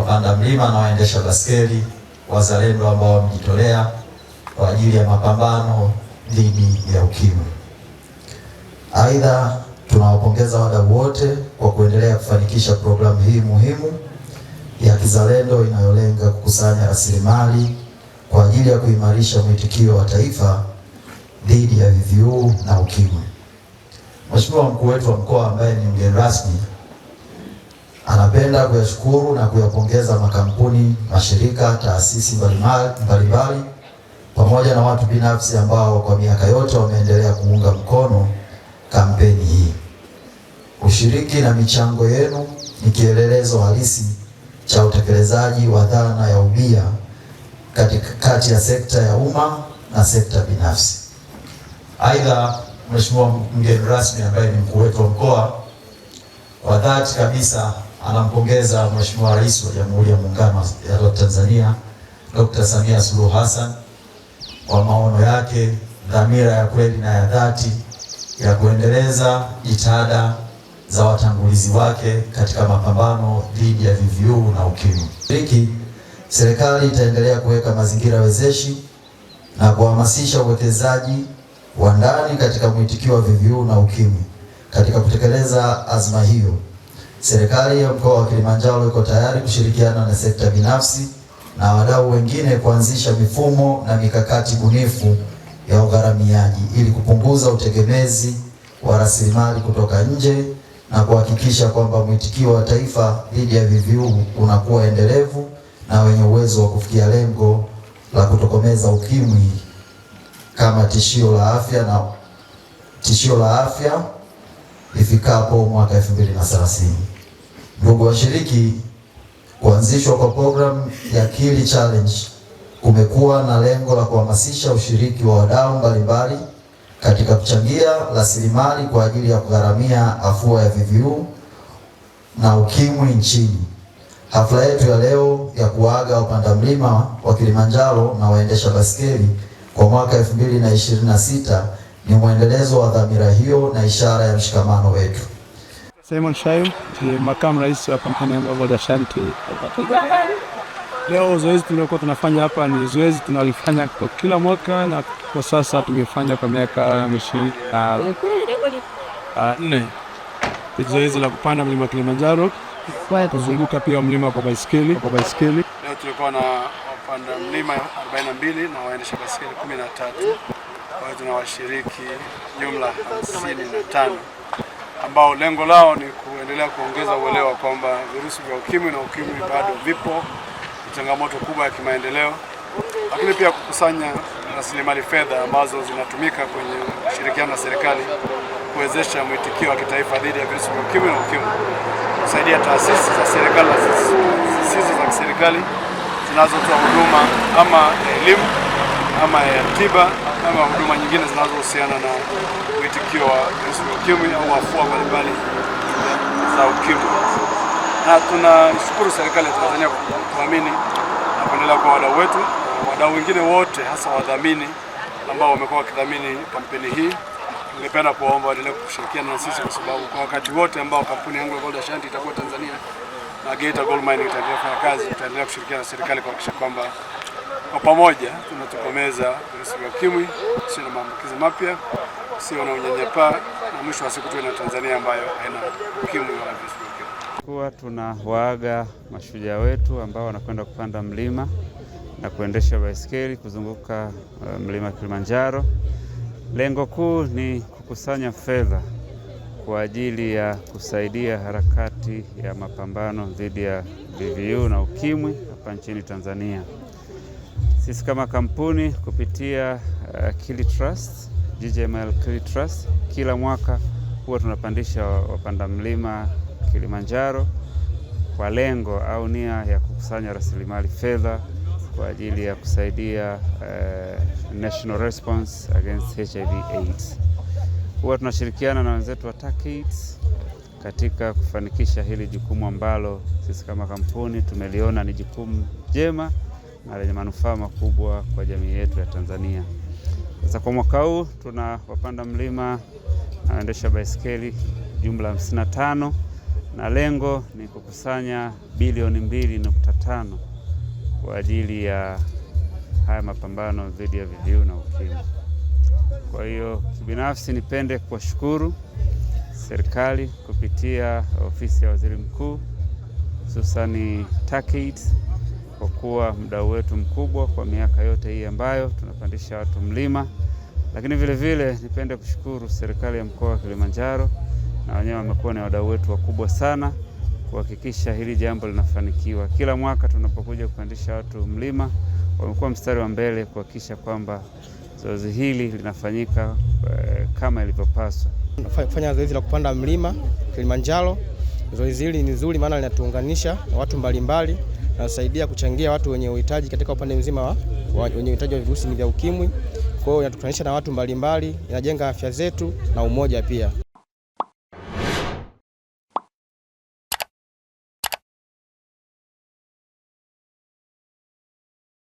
wapanda mlima na waendesha baskeli wazalendo ambao wamejitolea kwa ajili ya mapambano dhidi ya ukimwi. Aidha, tunawapongeza wadau wote kwa kuendelea kufanikisha programu hii muhimu ya kizalendo inayolenga kukusanya rasilimali kwa ajili ya kuimarisha mwitikio wa taifa dhidi ya VVU na ukimwi. Mheshimiwa mkuu wetu wa mkoa ambaye ni mgeni rasmi anapenda kuyashukuru na kuyapongeza makampuni, mashirika, taasisi mbalimbali pamoja na watu binafsi ambao kwa miaka yote wameendelea kuunga mkono kampeni hii. Ushiriki na michango yenu ni kielelezo halisi cha utekelezaji wa dhana ya ubia kati ya sekta ya umma na sekta binafsi. Aidha, Mheshimiwa mgeni rasmi ambaye ni mkuu wetu wa mkoa kwa dhati kabisa anampongeza Mheshimiwa Rais wa Jamhuri ya Muungano wa Tanzania Dr. Samia Suluhu Hassan kwa maono yake, dhamira ya kweli na ya dhati ya kuendeleza jitihada za watangulizi wake katika mapambano dhidi ya VVU na ukimwi. Serikali itaendelea kuweka mazingira wezeshi na kuhamasisha uwekezaji wa ndani katika mwitikio wa VVU na ukimwi. Katika kutekeleza azma hiyo, serikali ya mkoa wa Kilimanjaro iko tayari kushirikiana na sekta binafsi na wadau wengine kuanzisha mifumo na mikakati bunifu ya ugharamiaji ili kupunguza utegemezi wa rasilimali kutoka nje na kuhakikisha kwamba mwitikio wa taifa dhidi ya VVU unakuwa endelevu na wenye uwezo wa kufikia lengo la kutokomeza ukimwi kama tishio la afya ifikapo mwaka 2030. Ndugu washiriki, kuanzishwa kwa programu ya Kili Challenge kumekuwa na lengo la kuhamasisha ushiriki wa wadau mbalimbali katika kuchangia rasilimali kwa ajili ya kugharamia afua ya VVU na ukimwi nchini. Hafla yetu ya leo ya kuaga wapanda mlima wa Kilimanjaro na waendesha baskeli kwa mwaka 2026 ni mwendelezo wa dhamira hiyo na ishara ya mshikamano wetu. Simon Shayo ni makamu rais wa kampuni ya Gold Ashanti. Leo zoezi tuliokuwa tunafanya hapa ni zoezi tunalifanya kwa kila mwaka na kwa sasa tumefanya kwa miaka 24. Zoezi la kupanda mlima Kilimanjaro, kuzunguka pia mlima kwa baiskeli. Leo tulikuwa na wapanda mlima 42 na waendesha baiskeli 13. Kwa hiyo tuna washiriki jumla 55 ambao lengo lao ni kuendelea kuongeza uelewa kwamba virusi vya ukimwi na ukimwi bado vipo, ni changamoto kubwa ya kimaendeleo, lakini pia kukusanya rasilimali fedha ambazo zinatumika kwenye ushirikiano na serikali kuwezesha mwitikio wa kitaifa dhidi ya virusi vya ukimwi na ukimwi, kusaidia taasisi za serikali na zisizo za kiserikali zinazotoa huduma ama elimu ama ya tiba ama huduma nyingine zinazohusiana na mwitikio wa virusi vya ukimwi au afua mbalimbali za ukimwi. Na tunashukuru serikali ya Tanzania kuamini na kuendelea kwa wadau wetu, wadau wengine wote hasa wadhamini ambao wamekuwa wakidhamini kampeni hii. Ningependa kuwaomba waendelee kushirikiana na sisi kwa sababu kwa wakati wote ambao kampuni yangu ya Gold Ashanti itakuwa Tanzania na Geita Gold Mining itaendelea kufanya kazi, tutaendelea kushirikiana na serikali kuhakikisha kwamba kwa pamoja tunatokomeza virusi vya ukimwi, sio na maambukizi mapya, sio na unyanyapaa, na mwisho wa siku tuwe na Tanzania ambayo haina ukimwi wala virusi vya ukimwi. Kwa tunawaaga mashujaa wetu ambao wanakwenda kupanda mlima na kuendesha baiskeli kuzunguka mlima Kilimanjaro. Lengo kuu ni kukusanya fedha kwa ajili ya kusaidia harakati ya mapambano dhidi ya VVU na ukimwi hapa nchini Tanzania. Sisi kama kampuni kupitia Kili Trust, GGML Kili Trust, kila mwaka huwa tunapandisha wapanda mlima Kilimanjaro kwa lengo au nia ya kukusanya rasilimali fedha kwa ajili ya kusaidia national response against HIV/AIDS. Huwa tunashirikiana na wenzetu wa TACAIDS katika kufanikisha hili jukumu ambalo sisi kama kampuni tumeliona ni jukumu jema na lenye manufaa makubwa kwa jamii yetu ya Tanzania. Sasa kwa mwaka huu tuna wapanda mlima na waendesha baiskeli jumla 55 na lengo ni kukusanya bilioni 2.5 kwa ajili ya haya mapambano dhidi ya VVU na UKIMWI. Kwa hiyo kibinafsi nipende kuwashukuru serikali kupitia ofisi ya Waziri Mkuu, hususani TACAIDS, kwa kuwa mdau wetu mkubwa kwa miaka yote hii ambayo tunapandisha watu mlima. Lakini vile vile nipende kushukuru serikali ya mkoa wa Kilimanjaro, na wenyewe wamekuwa ni wadau wetu wakubwa sana kuhakikisha hili jambo linafanikiwa. Kila mwaka tunapokuja kupandisha watu mlima, wamekuwa mstari wa mbele kuhakikisha kwamba zoezi hili linafanyika kama ilivyopaswa. Kufanya zoezi la kupanda mlima Kilimanjaro, zoezi hili ni nzuri maana linatuunganisha na watu mbalimbali na kusaidia kuchangia watu wenye uhitaji katika upande mzima wenye uhitaji wa virusi vya UKIMWI. Kwa hiyo inatukutanisha na watu mbalimbali, inajenga afya zetu na umoja pia.